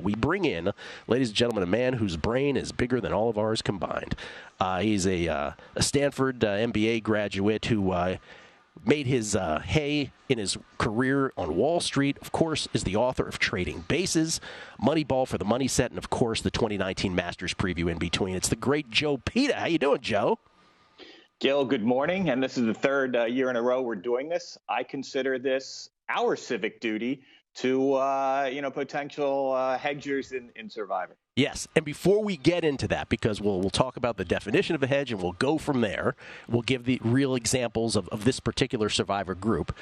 we bring in, ladies and gentlemen, a man whose brain is bigger than all of ours combined. He's a Stanford MBA graduate who made his hay in his career on Wall Street, of course, is the author of Trading Bases, Moneyball for the Money Set, and, of course, the 2019 Masters preview in between. It's the great Joe Peta. How you doing, Joe? Gill, good morning. And this is the third year in a row we're doing this. I consider this our civic duty to, potential hedgers in Survivor. Yes, and before we get into that, because we'll talk about the definition of a hedge and we'll go from there, we'll give the real examples of this particular Survivor group.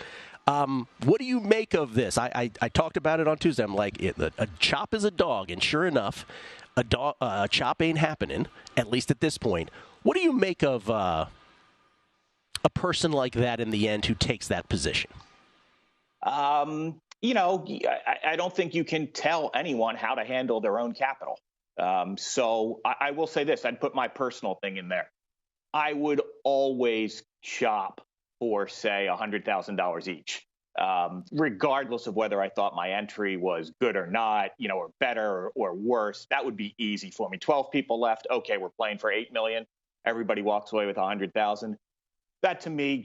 What do you make of this? I talked about it on Tuesday. I'm like, a chop is a dog, and sure enough, a chop ain't happening, at least at this point. What do you make of a person like that in the end who takes that position? I don't think you can tell anyone how to handle their own capital. So I will say this, I'd put my personal thing in there. I would always shop for, say, $100,000 each, regardless of whether I thought my entry was good or not, or better or worse. That would be easy for me. 12 people left. Okay, we're playing for $8 million. Everybody walks away with $100,000. That to me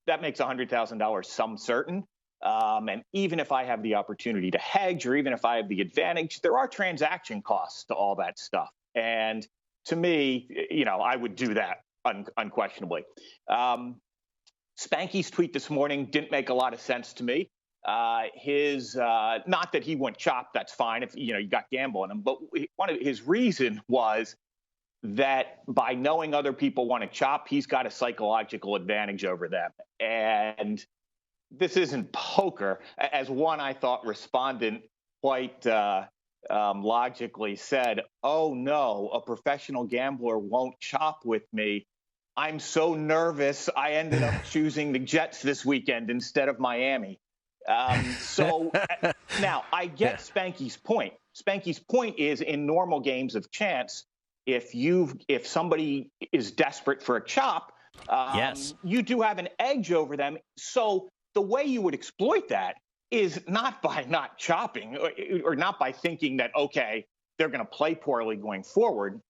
that makes $100,000 some certain. And even if I have the opportunity to hedge, or even if I have the advantage, there are transaction costs to all that stuff. And to me, I would do that unquestionably. Spanky's tweet this morning didn't make a lot of sense to me. His not that he went chop, that's fine if you got gamble in him, but one of his reason was that by knowing other people want to chop, he's got a psychological advantage over them. And this isn't poker, as one I thought respondent quite logically said, "Oh no, a professional gambler won't chop with me. I'm so nervous I ended up choosing the Jets this weekend instead of Miami." So now I get Spanky's point. Spanky's point is, in normal games of chance, if somebody is desperate for a chop, you do have an edge over them. So the way you would exploit that is not by not chopping or not by thinking that, okay, they're going to play poorly going forward.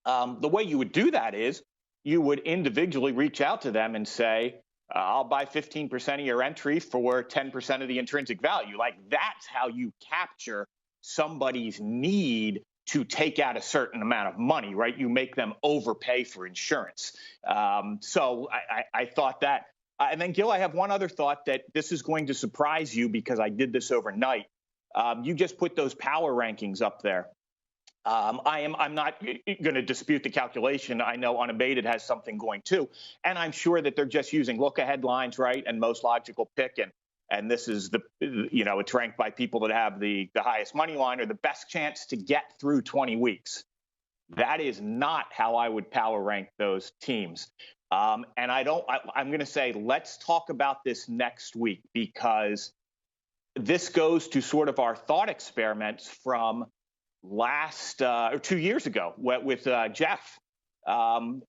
The way you would do that is you would individually reach out to them and say, I'll buy 15% of your entry for 10% of the intrinsic value. Like, that's how you capture somebody's need to take out a certain amount of money, right? You make them overpay for insurance. So I thought that. And then, Gill, I have one other thought that this is going to surprise you because I did this overnight. You just put those power rankings up there. I'm not going to dispute the calculation. I know Unabated has something going too. And I'm sure that they're just using look-ahead lines, right, and most logical pick. And this is it's ranked by people that have the highest money line or the best chance to get through 20 weeks. That is not how I would power rank those teams. And I'm going to say, let's talk about this next week, because this goes to sort of our thought experiments from last 2 years ago with Jeff,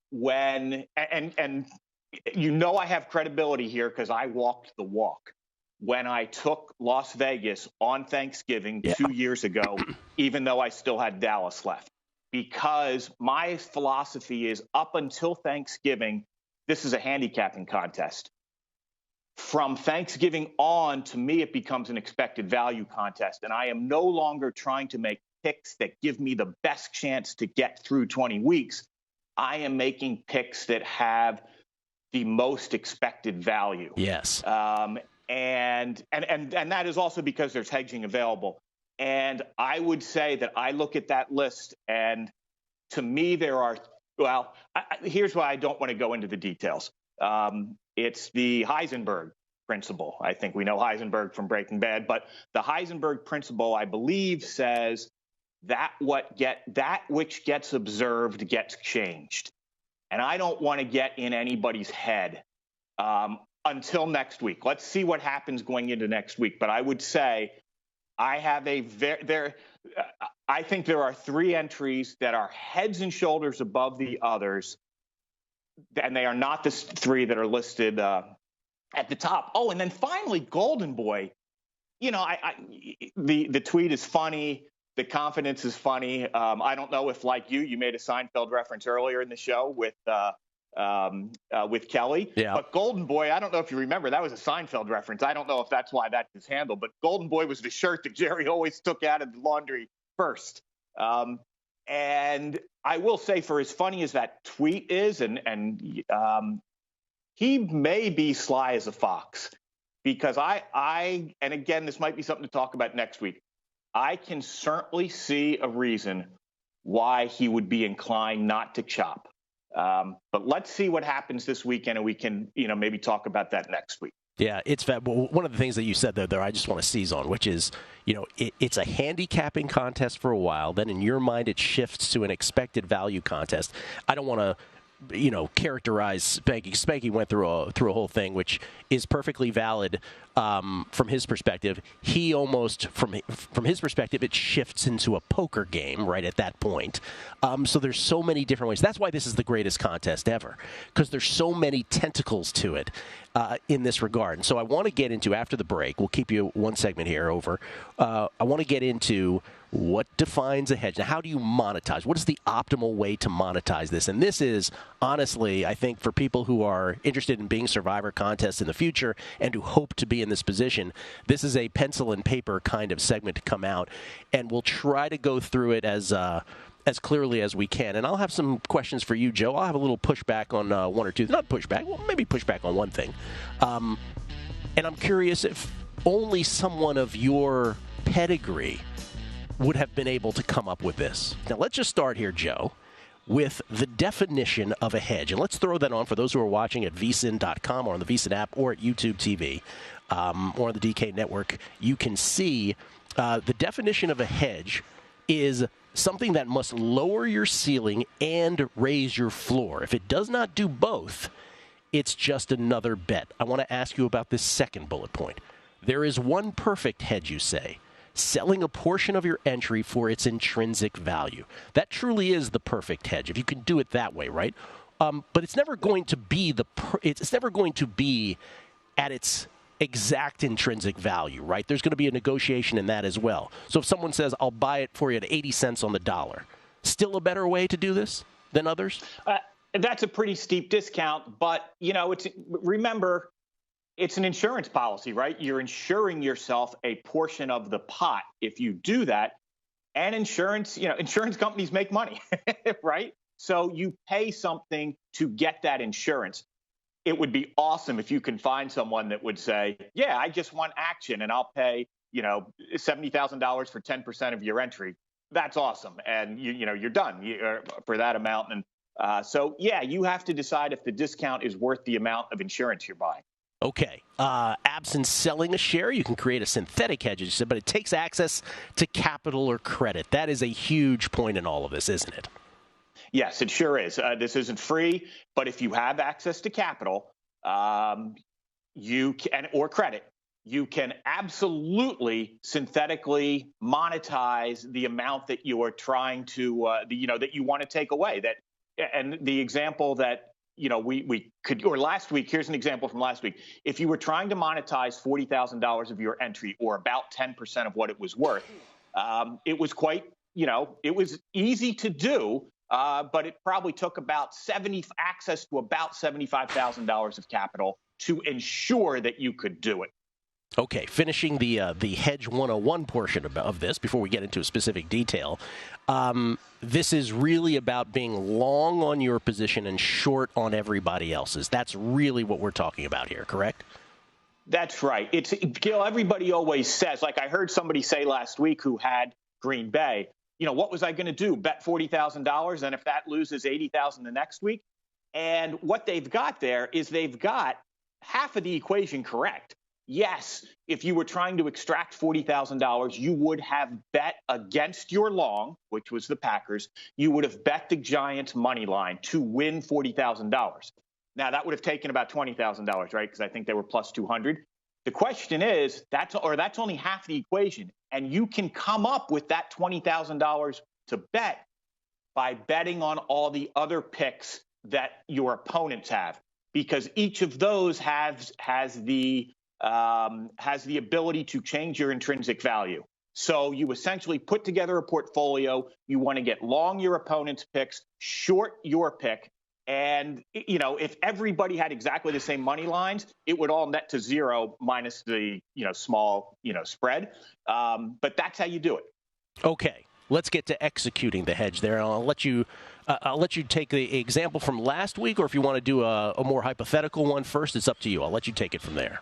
when I have credibility here because I walked the walk when I took Las Vegas on Thanksgiving 2 years ago, even though I still had Dallas left, because my philosophy is, up until Thanksgiving, this is a handicapping contest. From Thanksgiving on, to me, it becomes an expected value contest, and I am no longer trying to make picks that give me the best chance to get through 20 weeks. I am making picks that have the most expected value. Yes. And that is also because there's hedging available. And I would say that I look at that list, and to me, here's why I don't want to go into the details. It's the Heisenberg principle. I think we know Heisenberg from Breaking Bad, but the Heisenberg principle, I believe, says that which gets observed gets changed. And I don't want to get in anybody's head until next week. Let's see what happens going into next week. But I would say I think there are three entries that are heads and shoulders above the others, and they are not the three that are listed at the top. Oh, and then finally, Golden Boy. The tweet is funny. The confidence is funny. I don't know if, like you made a Seinfeld reference earlier in the show with Kelley. Yeah. But Golden Boy, I don't know if you remember, that was a Seinfeld reference. I don't know if that's why that's his handle, but Golden Boy was the shirt that Jerry always took out of the laundry first. And I will say, for as funny as that tweet is, and he may be sly as a fox, because and again, this might be something to talk about next week. I can certainly see a reason why he would be inclined not to chop. But let's see what happens this weekend, and we can, maybe talk about that next week. Yeah, it's one of the things that you said there, I just want to seize on, which is, it's a handicapping contest for a while. Then in your mind, it shifts to an expected value contest. I don't want to, characterize Spanky. Spanky went through a whole thing, which is perfectly valid from his perspective. He almost, from his perspective, it shifts into a poker game right at that point. So there's so many different ways. That's why this is the greatest contest ever, because there's so many tentacles to it in this regard. And so I want to get into, after the break, we'll keep you one segment here over. I want to get into what defines a hedge. Now, how do you monetize? What is the optimal way to monetize this? And this is, honestly, I think for people who are interested in being Survivor contests in the future and who hope to be in this position, this is a pencil and paper kind of segment to come out. And we'll try to go through it as clearly as we can. And I'll have some questions for you, Joe. I'll have a little pushback on one or two. Not pushback, well, maybe pushback on one thing. And I'm curious if only someone of your pedigree would have been able to come up with this. Now, let's just start here, Joe, with the definition of a hedge. And let's throw that on for those who are watching at VSiN.com or on the VSiN app or at YouTube TV or on the DK network. You can see the definition of a hedge is something that must lower your ceiling and raise your floor. If it does not do both, it's just another bet. I want to ask you about this second bullet point. There is one perfect hedge, you say, selling a portion of your entry for its intrinsic value. That truly is the perfect hedge, if you can do it that way, right? But it's never going to be it's never going to be at its exact intrinsic value, right? There's going to be a negotiation in that as well. So if someone says, I'll buy it for you at 80 cents on the dollar, still a better way to do this than others? That's a pretty steep discount, but, remember, it's an insurance policy, right? You're insuring yourself a portion of the pot if you do that. And insurance companies make money, right? So you pay something to get that insurance. It would be awesome if you can find someone that would say, yeah, I just want action and I'll pay, $70,000 for 10% of your entry. That's awesome. And you're done for that amount. And so, yeah, you have to decide if the discount is worth the amount of insurance you're buying. Okay. Absent selling a share, you can create a synthetic hedge, as you said, but it takes access to capital or credit. That is a huge point in all of this, isn't it? Yes, it sure is. This isn't free, but if you have access to capital, you can, or credit, you can absolutely synthetically monetize the amount that you are trying to, that you want to take away. And the example that we could, or last week, here's an example from last week. If you were trying to monetize $40,000 of your entry, or about 10% of what it was worth, it was quite, it was easy to do. But it probably took about access to about $75,000 of capital to ensure that you could do it. Okay, finishing the Hedge 101 portion of this before we get into a specific detail. This is really about being long on your position and short on everybody else's. That's really what we're talking about here, correct? That's right. Gill, everybody always says, like I heard somebody say last week who had Green Bay, what was I going to do? Bet $40,000, and if that loses $80,000 the next week? And what they've got there is they've got half of the equation correct. Yes, if you were trying to extract $40,000, you would have bet against your long, which was the Packers. You would have bet the Giants money line to win $40,000. Now, that would have taken about $20,000, right? Because I think they were plus 200. The question is, that's only half the equation. And you can come up with that $20,000 to bet by betting on all the other picks that your opponents have, because each of those has the ability to change your intrinsic value. So you essentially put together a portfolio. You want to get long your opponent's picks, short your pick. And, if everybody had exactly the same money lines, it would all net to zero minus the, small, spread. But that's how you do it. Okay, let's get to executing the hedge there. I'll let you take the example from last week, or if you want to do a more hypothetical one first, it's up to you. I'll let you take it from there.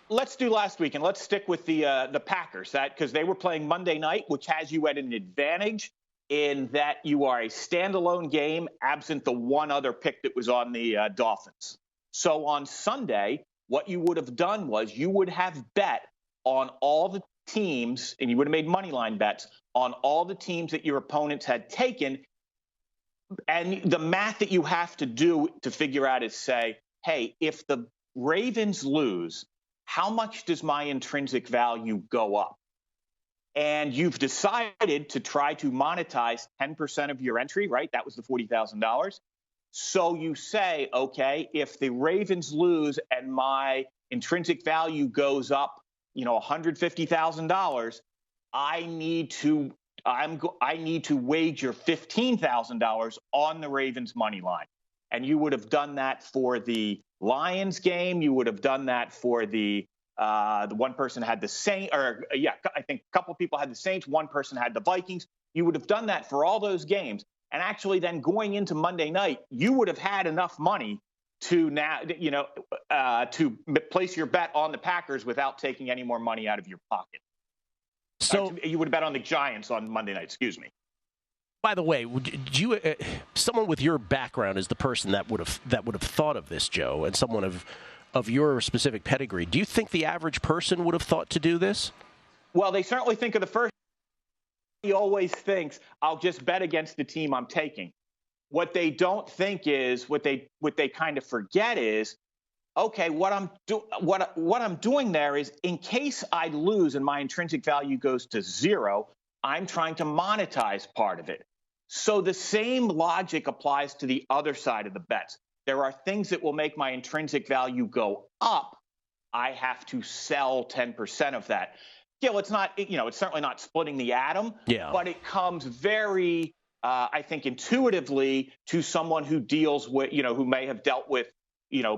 Let's do last week, and let's stick with the Packers, because they were playing Monday night, which has you at an advantage in that you are a standalone game, absent the one other pick that was on the Dolphins. So on Sunday, what you would have done was you would have bet on all the teams, and you would have made money line bets on all the teams that your opponents had taken. And the math that you have to do to figure out is say, hey, if the Ravens lose, how much does my intrinsic value go up? And you've decided to try to monetize 10% of your entry, right? That was the $40,000. So you say, okay, if the Ravens lose and my intrinsic value goes up, $150,000, I need to wager $15,000 on the Ravens money line. And you would have done that for the Lions game. You would have done that for the one person had the Saints, I think a couple of people had the Saints. One person had the Vikings. You would have done that for all those games. And actually then going into Monday night, you would have had enough money to now, to place your bet on the Packers without taking any more money out of your pocket. So you would have bet on the Giants on Monday night, excuse me. By the way, someone with your background is the person that would have thought of this, Joe, and someone of your specific pedigree. Do you think the average person would have thought to do this? Well, they certainly think of the first. He always thinks, I'll just bet against the team I'm taking. What they don't think is, what they kind of forget is, okay, what I'm doing there is, in case I lose and my intrinsic value goes to zero, I'm trying to monetize part of it. So the same logic applies to the other side of the bets. There are things that will make my intrinsic value go up. I have to sell 10% of that. Gill, it's not, it's certainly not splitting the atom, but it comes very, I think, intuitively to someone who deals with, who may have dealt with,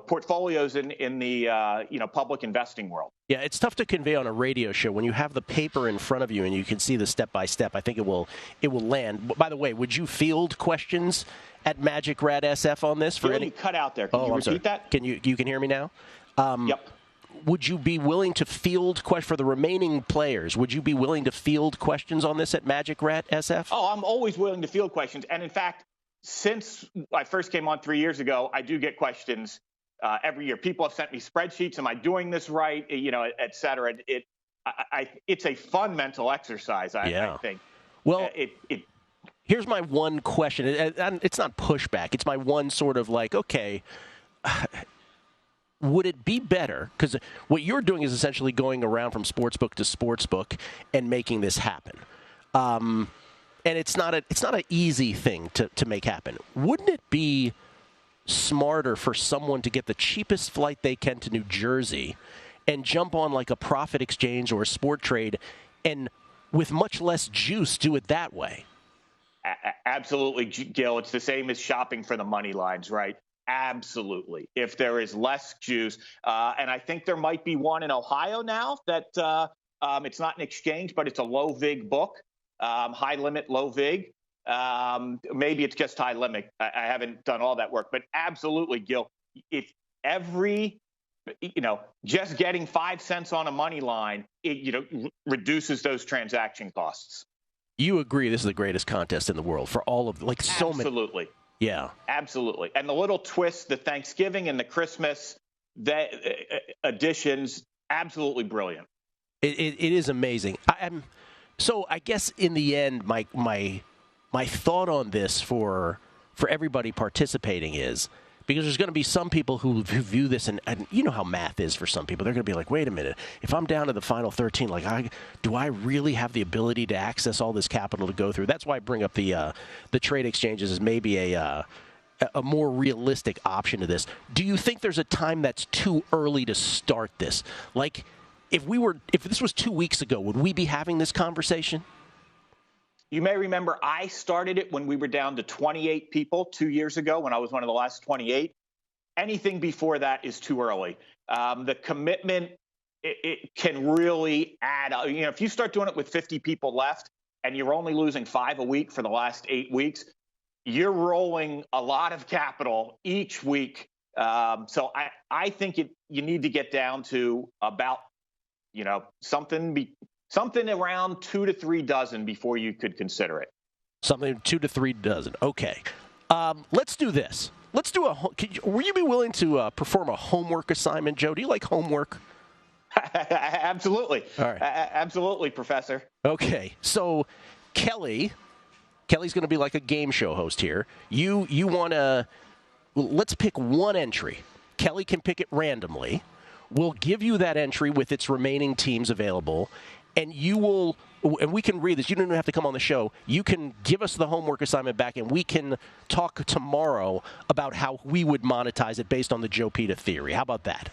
portfolios in the, public investing world. Yeah, it's tough to convey on a radio show when you have the paper in front of you and you can see the step by step. I think it will land. By the way, would you field questions at Magic Rat SF on this? For any cut out there? Can you repeat that? Can you can hear me now? Yep. Would you be willing to field questions for the remaining players? Would you be willing to field questions on this at Magic Rat SF? Oh, I'm always willing to field questions. And in fact, since I first came on 3 years ago, I do get questions every year. People have sent me spreadsheets. Am I doing this right? Et cetera. It's a fun mental exercise, I think. Well, here's my one question. It's not pushback. It's my one sort of like, okay, would it be better? Because what you're doing is essentially going around from sportsbook to sportsbook and making this happen. And it's not an easy thing to make happen. Wouldn't it be smarter for someone to get the cheapest flight they can to New Jersey and jump on like a profit exchange or a sport trade and with much less juice do it that way? Absolutely, Gill. It's the same as shopping for the money lines, right? Absolutely. If there is less juice, and I think there might be one in Ohio now that it's not an exchange, but it's a low vig book, high limit, low vig. Maybe it's just high limit. I haven't done all that work, but absolutely, Gill. If just getting 5 cents on a money line, it reduces those transaction costs. You agree this is the greatest contest in the world for all of so many. Absolutely. Yeah. Absolutely. And the little twists, the Thanksgiving and the Christmas additions, absolutely brilliant. It is amazing. So I guess in the end, my thought on this for everybody participating is, because there's going to be some people who view this, and you know how math is for some people. They're going to be like, wait a minute, if I'm down to the final 13, do I really have the ability to access all this capital to go through? That's why I bring up the trade exchanges as maybe a more realistic option to this. Do you think there's a time that's too early to start this? Like, if this was 2 weeks ago, would we be having this conversation? You may remember I started it when we were down to 28 people 2 years ago, when I was one of the last 28. Anything before that is too early. The commitment, it can really add up. If you start doing it with 50 people left and you're only losing 5 a week for the last 8 weeks, you're rolling a lot of capital each week. So I think you need to get down to about, something around 2 to 3 dozen before you could consider it. Something 2 to 3 dozen. Okay. Let's do this. Let's do will you be willing to perform a homework assignment, Joe? Do you like homework? Absolutely. All right. Absolutely, Professor. Okay. So Kelley's going to be like a game show host here. You want to, let's pick one entry. Kelley can pick it randomly. We'll give you that entry with its remaining teams available, and we can read this. You don't even have to come on the show. You can give us the homework assignment back, and we can talk tomorrow about how we would monetize it based on the Joe Peta theory. How about that?